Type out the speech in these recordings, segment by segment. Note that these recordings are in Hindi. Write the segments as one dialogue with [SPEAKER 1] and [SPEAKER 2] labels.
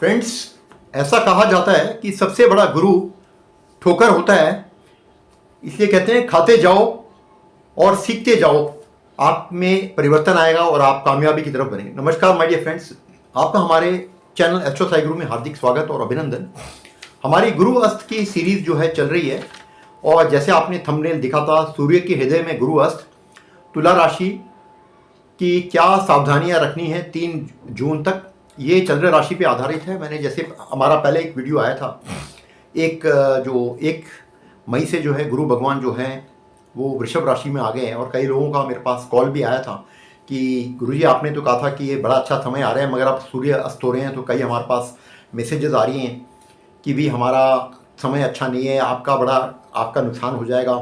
[SPEAKER 1] फ्रेंड्स, ऐसा कहा जाता है कि सबसे बड़ा गुरु ठोकर होता है। इसलिए कहते हैं खाते जाओ और सीखते जाओ, आप में परिवर्तन आएगा और आप कामयाबी की तरफ बढ़ेंगे। नमस्कार माय डियर फ्रेंड्स, आपका हमारे चैनल एस्ट्रो साई गुरु में हार्दिक स्वागत और अभिनंदन। हमारी गुरु अस्त की सीरीज जो है चल रही है और जैसे आपने थंबनेल दिखा था, सूर्य के हृदय में गुरु अस्त, तुला राशि की क्या सावधानियां रखनी है 3 जून तक, ये चंद्र राशि पे आधारित है। मैंने जैसे हमारा पहले एक वीडियो आया था, जो 1 मई से जो है गुरु भगवान जो है वो वृषभ राशि में आ गए हैं और कई लोगों का मेरे पास कॉल भी आया था कि गुरुजी आपने तो कहा था कि ये बड़ा अच्छा समय आ रहा है, मगर अब सूर्य अस्त हो रहे हैं। तो कई हमारे पास मैसेजेस आ रही हैं कि भी हमारा समय अच्छा नहीं है, आपका नुकसान हो जाएगा,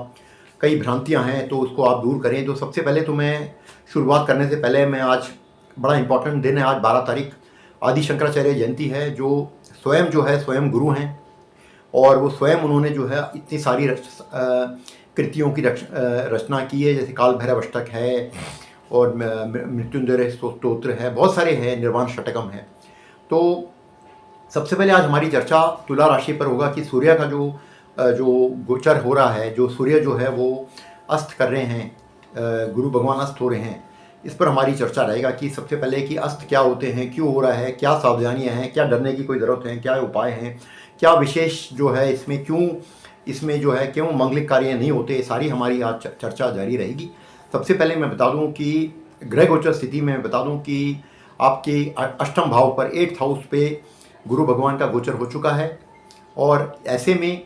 [SPEAKER 1] कई भ्रांतियां हैं, तो उसको आप दूर करें। तो सबसे पहले तो मैं शुरुआत करने से पहले मैं आज बड़ा इंपॉर्टेंट दिन है, आज 12 तारीख आदि शंकराचार्य जयंती है, जो स्वयं गुरु हैं और वो स्वयं उन्होंने जो है इतनी सारी कृतियों की रचना की है, जैसे काल भैरव अष्टक है और मृत्युंजय स्तोत्र है, बहुत सारे हैं, निर्वाण षटकम है। तो सबसे पहले आज हमारी चर्चा तुला राशि पर होगा कि सूर्य का जो गोचर हो रहा है, जो सूर्य जो है वो अस्त कर रहे हैं, गुरु भगवान अस्त हो रहे हैं, इस पर हमारी चर्चा रहेगा कि सबसे पहले कि अस्त क्या होते हैं, क्यों हो रहा है, क्या सावधानियां हैं, क्या डरने की कोई ज़रूरत है, क्या उपाय हैं, क्या विशेष जो है इसमें जो है क्यों मंगलिक कार्य नहीं होते, सारी हमारी आज चर्चा जारी रहेगी। सबसे पहले मैं बता दूं कि ग्रह गोचर स्थिति में बता दूं कि आपके अष्टम भाव पर 8th हाउस पे गुरु भगवान का गोचर हो चुका है और ऐसे में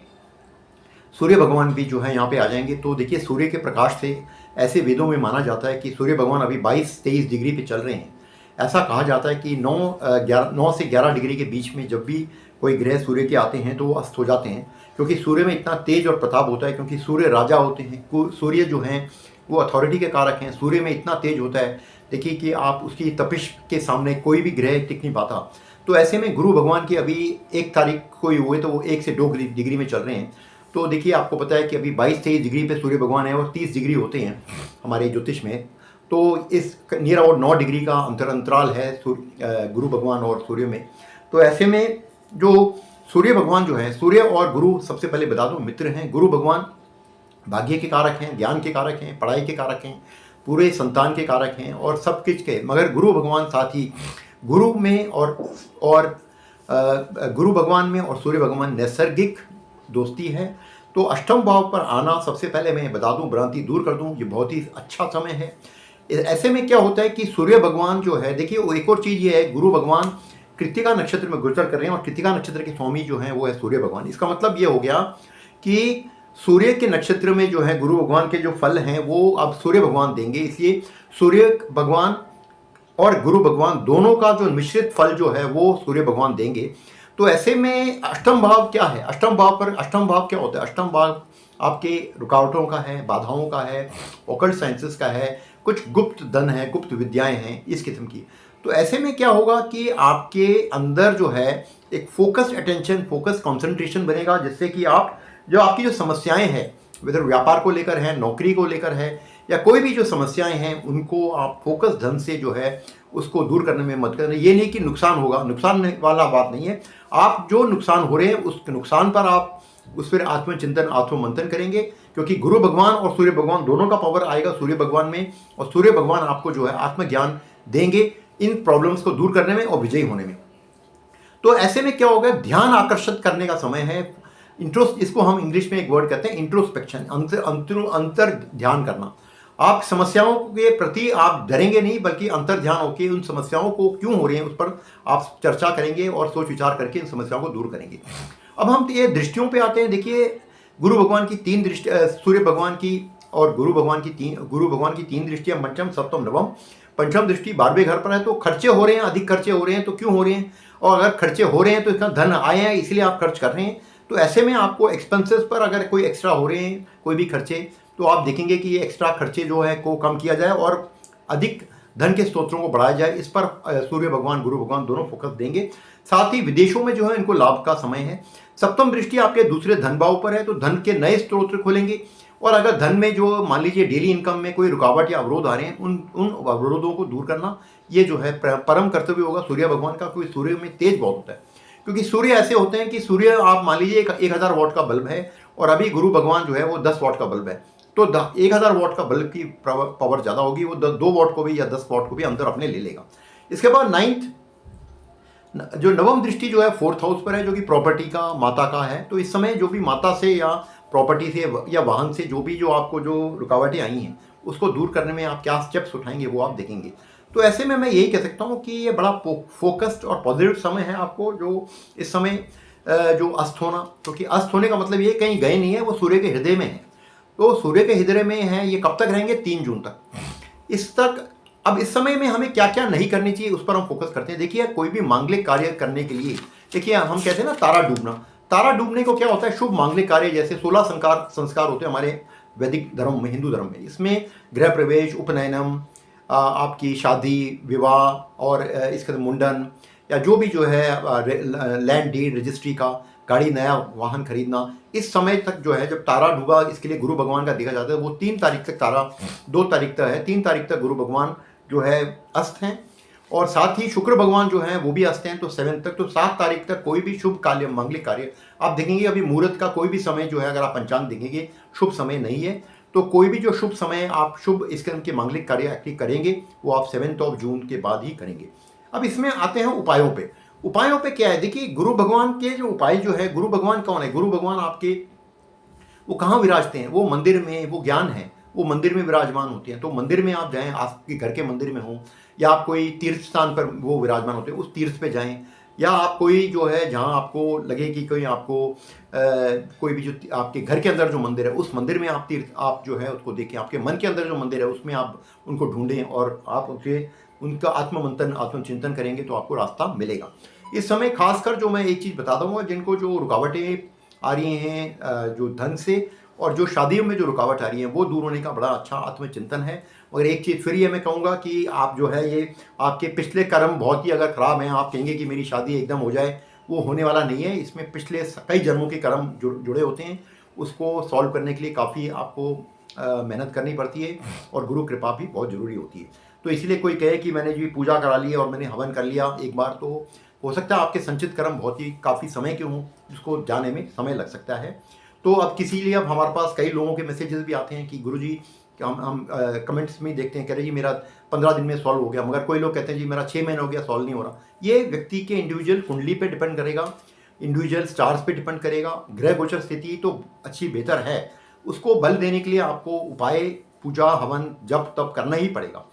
[SPEAKER 1] सूर्य भगवान भी जो है यहाँ पे आ जाएंगे। तो देखिए, सूर्य के प्रकाश से ऐसे वेदों में माना जाता है कि सूर्य भगवान अभी 22-23 डिग्री पे चल रहे हैं। ऐसा कहा जाता है कि 9 से 11 डिग्री के बीच में जब भी कोई ग्रह सूर्य के आते हैं तो वो अस्त हो जाते हैं, क्योंकि सूर्य में इतना तेज और प्रताप होता है, क्योंकि सूर्य राजा होते हैं। सूर्य जो हैं वो अथॉरिटी के कारक हैं। सूर्य में इतना तेज होता है, देखिए कि आप उसकी तपिश के सामने कोई भी ग्रह टिक नहीं पाता। तो ऐसे में गुरु भगवान की अभी 1 तारीख को ही हुए तो वो 1 से 2 डिग्री में चल रहे हैं। तो देखिए, आपको पता है कि अभी 22-23 डिग्री पे सूर्य भगवान है और 30 डिग्री होते हैं हमारे ज्योतिष में। तो इस नियर अबाउट 9 डिग्री का अंतराल है गुरु भगवान और सूर्य में। तो ऐसे में जो सूर्य भगवान जो है, सूर्य और गुरु सबसे पहले बता दूं मित्र हैं। गुरु भगवान भाग्य के कारक हैं, ज्ञान के कारक हैं, पढ़ाई के कारक हैं, पूरे संतान के कारक हैं और सब कुछ के। मगर गुरु भगवान साथ ही गुरु में और गुरु भगवान में और सूर्य भगवान नैसर्गिक दोस्ती है। तो अष्टम भाव पर आना, सबसे पहले मैं बता दूं, भ्रांति दूर कर दूं, ये बहुत ही अच्छा समय है। ऐसे में क्या होता है कि सूर्य भगवान जो है, देखिए वो एक और चीज़ ये है, गुरु भगवान कृत्तिका नक्षत्र में गोचर कर रहे हैं और कृत्तिका नक्षत्र के स्वामी जो हैं वो है सूर्य भगवान। इसका मतलब ये हो गया कि सूर्य के नक्षत्र में जो है गुरु भगवान के जो फल हैं वो अब सूर्य भगवान देंगे। इसलिए सूर्य भगवान और गुरु भगवान दोनों का जो मिश्रित फल जो है वो सूर्य भगवान देंगे। तो ऐसे में अष्टम भाव क्या है, अष्टम भाव क्या होता है? अष्टम भाव आपके रुकावटों का है, बाधाओं का है, ऑकल्ट साइंसेस का है, कुछ गुप्त धन है, गुप्त विद्याएं हैं, इस किस्म की। तो ऐसे में क्या होगा कि आपके अंदर जो है एक फोकस्ड अटेंशन, फोकस कॉन्सेंट्रेशन बनेगा, जिससे कि आपकी जो समस्याएं हैं, वेदर व्यापार को लेकर है, नौकरी को लेकर है, या कोई भी जो समस्याएं हैं, उनको आप फोकस ढंग से जो है उसको दूर करने में मदद करें। ये नहीं कि नुकसान होगा, नुकसान वाला बात नहीं है। आप जो नुकसान हो रहे हैं उस नुकसान पर आप उस पर आत्मचिंतन, आत्ममंथन करेंगे, क्योंकि गुरु भगवान और सूर्य भगवान दोनों का पावर आएगा सूर्य भगवान में, और सूर्य भगवान आपको जो है आत्मज्ञान देंगे इन प्रॉब्लम्स को दूर करने में और विजयी होने में। तो ऐसे में क्या होगा, ध्यान आकर्षित करने का समय है। इसको हम इंग्लिश में एक वर्ड कहते हैं इंट्रोस्पेक्शन, अंतर ध्यान करना। आप समस्याओं के प्रति आप डरेंगे नहीं, बल्कि अंतर ध्यान होकर उन समस्याओं को क्यों हो रही हैं उस पर आप चर्चा करेंगे और सोच विचार करके इन समस्याओं को दूर करेंगे। अब हम ये दृष्टियों पे आते हैं। देखिए, गुरु भगवान की 3 दृष्टि, सूर्य भगवान की और गुरु भगवान की 3 दृष्टियां, पंचम, सप्तम, नवम। पंचम दृष्टि 12वें घर पर है। तो खर्चे हो रहे हैं, अधिक खर्चे हो रहे हैं, तो क्यों हो रहे हैं? और अगर खर्चे हो रहे हैं तो इसका धन आए हैं, इसलिए आप खर्च कर रहे हैं। तो ऐसे में आपको एक्सपेंसेस पर अगर कोई एक्स्ट्रा हो रहे हैं, कोई भी खर्चे, तो आप देखेंगे कि ये एक्स्ट्रा खर्चे जो है को कम किया जाए और अधिक धन के स्रोतों को बढ़ाया जाए। इस पर सूर्य भगवान, गुरु भगवान दोनों फोकस देंगे। साथ ही विदेशों में जो है इनको लाभ का समय है। सप्तम दृष्टि आपके दूसरे धन भाव पर है, तो धन के नए स्रोत खोलेंगे। और अगर धन में जो मान लीजिए डेली इनकम में कोई रुकावट या अवरोध आ रहे हैं, उन अवरोधों को दूर करना, ये जो है परम कर्तव्य होगा सूर्य भगवान का, क्योंकि सूर्य में तेज बहुत होता है। क्योंकि सूर्य ऐसे होते हैं कि सूर्य आप मान लीजिए 1000 वाट का बल्ब है और अभी गुरु भगवान जो है वो 10 वाट का बल्ब है, तो 1000 वाट का बल्ब की पावर ज़्यादा होगी, वो 2 वाट को भी या 10 वाट को भी अंदर अपने ले लेगा। इसके बाद जो नवम दृष्टि जो है 4th हाउस पर है, जो कि प्रॉपर्टी का, माता का है। तो इस समय जो भी माता से या प्रॉपर्टी से या वाहन से जो आपको जो रुकावटें आई हैं उसको दूर करने में आप क्या स्टेप्स उठाएंगे वो आप देखेंगे। तो ऐसे में मैं यही कह सकता हूँ कि ये बड़ा फोकस्ड और पॉजिटिव समय है आपको, जो इस समय जो अस्त होना, क्योंकि अस्त होने का मतलब ये कहीं गए नहीं है, वो सूर्य के हृदय में है। तो सूर्य के हृदय में है, ये कब तक रहेंगे? 3 जून तक। इस तक अब इस समय में हमें क्या क्या नहीं करनी चाहिए उस पर हम फोकस करते हैं। देखिए, कोई भी मांगलिक कार्य करने के लिए, देखिए हम कहते हैं ना तारा डूबना, तारा डूबने को क्या होता है? शुभ मांगलिक कार्य, जैसे 16 संस्कार होते हैं हमारे वैदिक धर्म में, हिंदू धर्म में। इसमें गृह प्रवेश, उपनयनम, आपकी शादी, विवाह और इसके मुंडन, या जो भी जो है लैंड डीड रजिस्ट्री का, गाड़ी, नया वाहन खरीदना, इस समय तक जो है जब तारा डूबा, इसके लिए गुरु भगवान का देखा जाता है। वो 3 तारीख तक, तारा 2 तारीख तक है, 3 तारीख तक गुरु भगवान जो है अस्त हैं, और साथ ही शुक्र भगवान जो हैं वो भी अस्त हैं, तो 7 तक। तो 7 तारीख तक कोई भी शुभ कार्य, मांगलिक कार्य आप देखेंगे, अभी मुहूर्त का कोई भी समय जो है, अगर आप पंचांग देखेंगे, शुभ समय नहीं है। तो कोई भी जो शुभ समय आप शुभ इसके के मांगलिक कार्य एक्टिव करेंगे वो आप 7 जून के बाद ही करेंगे। अब इसमें आते हैं उपायों पे। उपायों पे क्या है? देखिए, गुरु भगवान के जो उपाय जो है, गुरु भगवान कौन है? गुरु भगवान आपके वो कहाँ विराजते हैं? वो मंदिर में, वो ज्ञान है, वो मंदिर में विराजमान होते हैं। तो मंदिर में आप जाएं, आपके घर के मंदिर में हो, या आप कोई तीर्थ स्थान पर वो विराजमान होते हैं, उस तीर्थ पे जाएं, या आप कोई जो है जहाँ आपको लगे कि कोई आपको कोई भी जो आपके घर के अंदर जो मंदिर है उस मंदिर में आप तीर्थ आप जो है उसको देखें। आपके मन के अंदर जो मंदिर है उसमें आप उनको ढूंढें और आप उनका आत्ममंथन, आत्मचिंतन करेंगे तो आपको रास्ता मिलेगा। इस समय खासकर जो मैं एक चीज़ बता दूँगा, जिनको जो रुकावटें आ रही हैं जो धन से और जो शादियों में जो रुकावट आ रही है वो दूर होने का बड़ा अच्छा आत्मचिंतन है। मगर एक चीज़ फिर ये मैं कहूँगा कि आप जो है ये आपके पिछले कर्म बहुत ही अगर ख़राब हैं, आप कहेंगे कि मेरी शादी एकदम हो जाए, वो होने वाला नहीं है। इसमें पिछले कई जन्मों के कर्म जुड़े होते हैं, उसको सॉल्व करने के लिए काफ़ी आपको मेहनत करनी पड़ती है और गुरु कृपा भी बहुत ज़रूरी होती है। तो इसलिए कोई कहे कि मैंने जी पूजा करा ली और मैंने हवन कर लिया एक बार, तो हो सकता है आपके संचित कर्म बहुत ही काफ़ी समय के हों, जिसको जाने में समय लग सकता है। तो अब किसी लिए अब हमारे पास कई लोगों के मैसेजेस भी आते हैं कि गुरुजी, हम कमेंट्स में देखते हैं, कह रहे जी मेरा 15 दिन में सॉल्व हो गया, मगर कोई लोग कहते हैं जी मेरा 6 महीने हो गया, सॉल्व नहीं हो रहा। ये व्यक्ति के इंडिविजुअल कुंडली पे डिपेंड करेगा, इंडिविजुअल स्टार्स पे डिपेंड करेगा। ग्रह गोचर स्थिति तो अच्छी बेहतर है, उसको बल देने के लिए आपको उपाय, पूजा, हवन, जप तप करना ही पड़ेगा।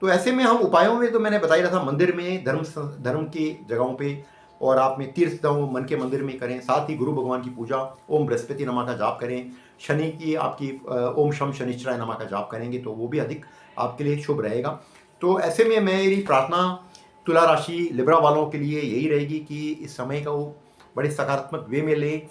[SPEAKER 1] तो ऐसे में हम उपायों में तो मैंने बता ही रहा था, मंदिर में, धर्म की जगहों पे, और आप में तीर्थ मन के मंदिर में करें। साथ ही गुरु भगवान की पूजा, ओम बृहस्पति नमा का जाप करें। शनि की आपकी ओम शम शनिश्चराय नमा का जाप करेंगे तो वो भी अधिक आपके लिए शुभ रहेगा। तो ऐसे में मेरी प्रार्थना तुला राशि लिब्रा वालों के लिए यही रहेगी कि इस समय का वो बड़े सकारात्मक वे में ले।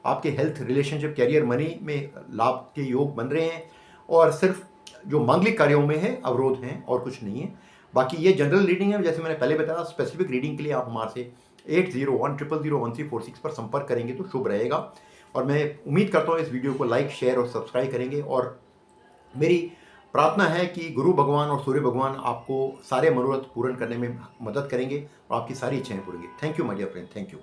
[SPEAKER 1] आपके हेल्थ, रिलेशनशिप, कैरियर, मनी में लाभ के योग बन रहे हैं, और सिर्फ जो मांगलिक कार्यों में है अवरोध हैं और कुछ नहीं है। बाकी ये जनरल रीडिंग है, जैसे मैंने पहले बताया। स्पेसिफिक रीडिंग के लिए आप हमारे से 8010001346 पर संपर्क करेंगे तो शुभ रहेगा। और मैं उम्मीद करता हूँ इस वीडियो को लाइक, शेयर और सब्सक्राइब करेंगे। और मेरी प्रार्थना है कि गुरु भगवान और सूर्य भगवान आपको सारे मनोरथ पूर्ण करने में मदद करेंगे और आपकी सारी इच्छाएं पूरेंगे। Thank you my dear friend, thank you.